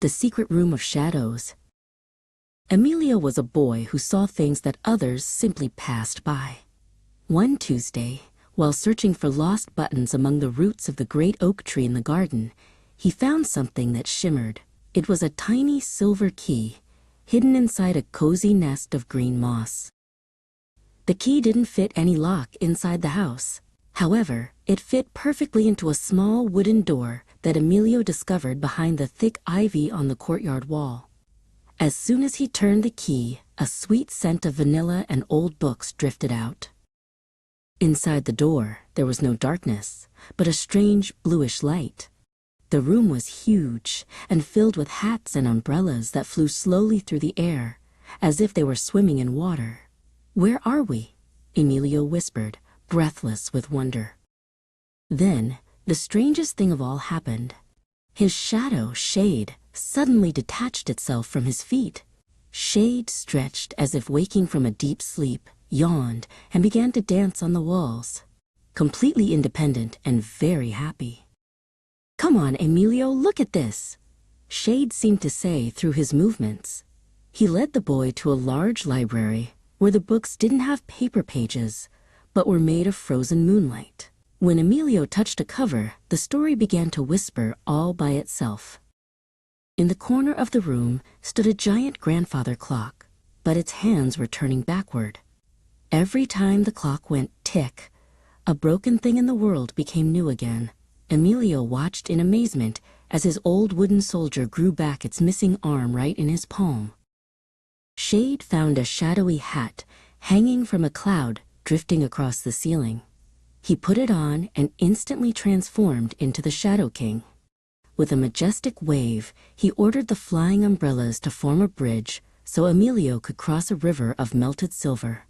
The Secret Room of Shadows. Emilio was a boy who saw things that others simply passed by. One Tuesday, while searching for lost buttons among the roots of the great oak tree in the garden, he found something that shimmered. It was a tiny silver key, hidden inside a cozy nest of green moss. The key didn't fit any lock inside the house. However, it fit perfectly into a small wooden door that Emilio discovered behind the thick ivy on the courtyard wall. As soon as he turned the key, a sweet scent of vanilla and old books drifted out. Inside the door, there was no darkness, but a strange bluish light. The room was huge and filled with hats and umbrellas that flew slowly through the air, as if they were swimming in water. "Where are we?" Emilio whispered, breathless with wonder. Then, the strangest thing of all happened. His shadow, Shade, suddenly detached itself from his feet. Shade stretched as if waking from a deep sleep, yawned, and began to dance on the walls, completely independent and very happy. "Come on, Emilio, look at this," Shade seemed to say through his movements. He led the boy to a large library where the books didn't have paper pages, but were made of frozen moonlight. When Emilio touched a cover, the story began to whisper all by itself. In the corner of the room stood a giant grandfather clock, but its hands were turning backward. Every time the clock went tick, a broken thing in the world became new again. Emilio watched in amazement as his old wooden soldier grew back its missing arm right in his palm. Shade found a shadowy hat hanging from a cloud drifting across the ceiling. He put it on and instantly transformed into the Shadow King. With a majestic wave, he ordered the flying umbrellas to form a bridge so Emilio could cross a river of melted silver.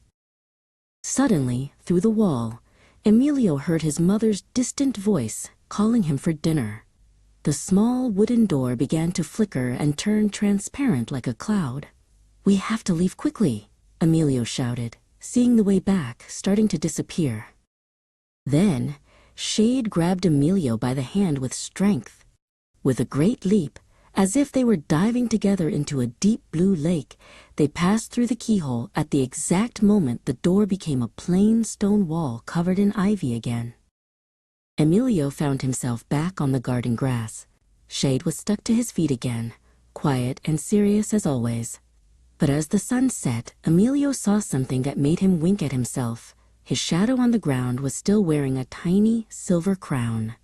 Suddenly, through the wall, Emilio heard his mother's distant voice calling him for dinner. The small wooden door began to flicker and turn transparent like a cloud. "We have to leave quickly," Emilio shouted, seeing the way back starting to disappear. Then, Shade grabbed Emilio by the hand with strength. With a great leap, as if they were diving together into a deep blue lake, they passed through the keyhole at the exact moment the door became a plain stone wall covered in ivy again. Emilio found himself back on the garden grass. Shade was stuck to his feet again, quiet and serious as always. But as the sun set, Emilio saw something that made him wink at himself. His shadow on the ground was still wearing a tiny silver crown.